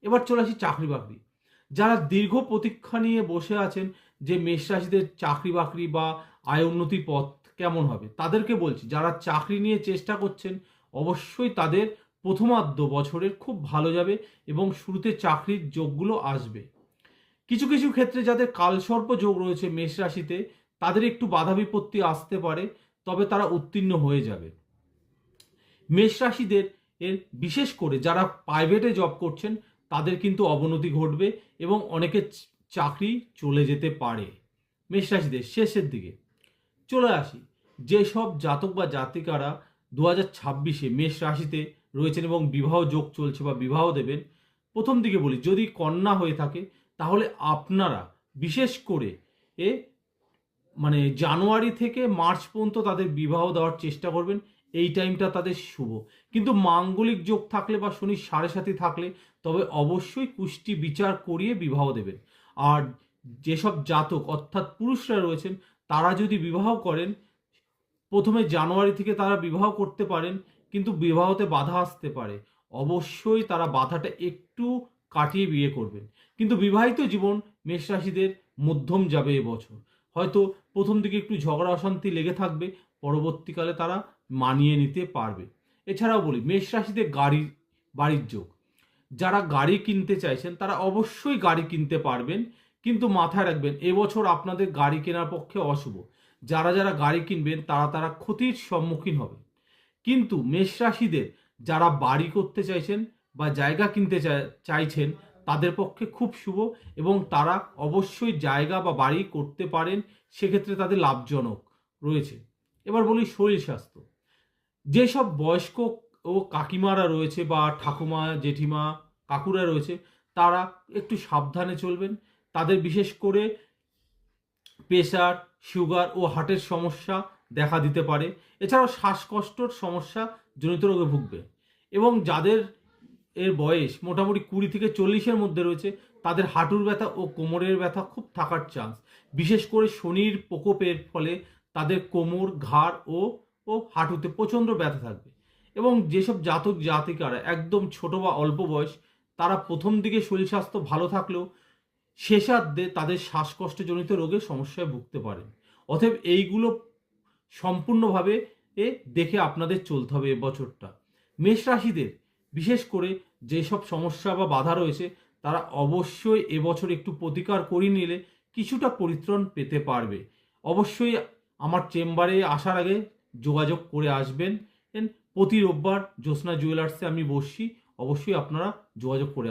এবার চলে আসি চাকরি বাকরি। যারা দীর্ঘ প্রতীক্ষা নিয়ে বসে আছেন যে মেষ রাশিদের চাকরি বাকরি বা আয় উন্নতির পথ কেমন হবে, তাদেরকে বলছি যারা চাকরি নিয়ে চেষ্টা করছেন অবশ্যই তাদের প্রথমার্ধ বছরের খুব ভালো যাবে এবং শুরুতে চাকরির যোগগুলো আসবে। কিছু কিছু ক্ষেত্রে যাদের কালসর্প যোগ রয়েছে মেষ রাশিতে, তাদের একটু বাধা বিপত্তি আসতে পারে, তবে তারা উত্তীর্ণ হয়ে যাবে। মেষ রাশিদের এর বিশেষ করে যারা প্রাইভেটে জব করছেন তাদের কিন্তু অবনতি ঘটবে এবং অনেকের চাকরি চলে যেতে পারে। মেষ রাশিদের শেষের দিকে চলে আসি, যেসব জাতক বা জাতিকারা 2026-এ মেষ রাশিতে রয়েছেন এবং বিবাহ যোগ চলছে বা বিবাহ দেবেন, প্রথম দিকে বলি যদি কন্যা হয়ে থাকে তাহলে আপনারা বিশেষ করে এ মানে জানুয়ারি থেকে মার্চ পর্যন্ত তাদের বিবাহ দেওয়ার চেষ্টা করবেন। এই টাইমটা তাদের শুভ। কিন্তু মাঙ্গলিক যোগ থাকলে বা শনির সাড়ে সাথে থাকলে তবে অবশ্যই কুষ্টি বিচার করিয়ে বিবাহ দেবেন। আর যেসব জাতক অর্থাৎ পুরুষরা রয়েছেন তারা যদি বিবাহ করেন, প্রথমে জানুয়ারি থেকে তারা বিবাহ করতে পারেন, কিন্তু বিবাহতে বাধা আসতে পারে। অবশ্যই তারা বাধাটা একটু কাটিয়ে বিয়ে করবেন। কিন্তু বিবাহিত জীবন মেষ রাশিদের মধ্যম যাবে এবছর। হয়তো প্রথম দিকে একটু ঝগড়া অশান্তি লেগে থাকবে, পরবর্তীকালে তারা মানিয়ে নিতে পারবে। এছাড়াও বলি মেষ রাশিতে বাড়ির যোগ। যারা গাড়ি কিনতে চাইছেন তারা অবশ্যই গাড়ি কিনতে পারবেন, কিন্তু মাথায় রাখবেন এবছর আপনাদের গাড়ি কেনার পক্ষে অশুভ। যারা যারা গাড়ি কিনবেন তারা তারা ক্ষতির সম্মুখীন হবে। কিন্তু মেষ রাশিদের যারা বাড়ি করতে চাইছেন বা জায়গা কিনতে চাইছেন তাদের পক্ষে খুব শুভ এবং তারা অবশ্যই জায়গা বা বাড়ি করতে পারেন, সেক্ষেত্রে তাদের লাভজনক রয়েছে। এবার বলি শরীর স্বাস্থ্য। যেসব বয়স্ক ও কাকিমারা রয়েছে বা ঠাকুমা জেঠিমা কাকুরা রয়েছে তারা একটু সাবধানে চলবেন। তাদের বিশেষ করে প্রেশার, সুগার ও হার্টের সমস্যা দেখা দিতে পারে। এছাড়াও শ্বাসকষ্টর সমস্যা জনিত রোগে ভুগবে। এবং যাদের এর বয়স মোটামুটি 20 থেকে 40-এর মধ্যে রয়েছে তাদের হাঁটুর ব্যথা ও কোমরের ব্যথা খুব থাকার চান্স। বিশেষ করে শনির প্রকোপের ফলে তাদের কোমর, ঘাড় ও হাঁটুতে প্রচণ্ড ব্যথা থাকবে। এবং যেসব জাতক জাতিকারা একদম ছোট বা অল্প বয়স, তারা প্রথম দিকে শরীর স্বাস্থ্য ভালো থাকলেও শেষার্ধে তাদের শ্বাসকষ্টজনিত রোগের সমস্যায় ভুগতে পারেন। অতএব এইগুলো সম্পূর্ণভাবে দেখে আপনাদের চলতে হবে এবছরটা। মেষ রাশিদের বিশেষ করে যেসব সমস্যা বা বাধা রয়েছে তারা অবশ্যই এবছর একটু প্রতিকার করে নিলে কিছুটা পরিত্রাণ পেতে পারবে। অবশ্যই আমার চেম্বারে আসার আগে যোগাযোগ করে আসবেন। প্রতি রোববার জ্যোৎস্না জুয়েলার্সে আমি বসছি, অবশ্যই আপনারা যোগাযোগ করে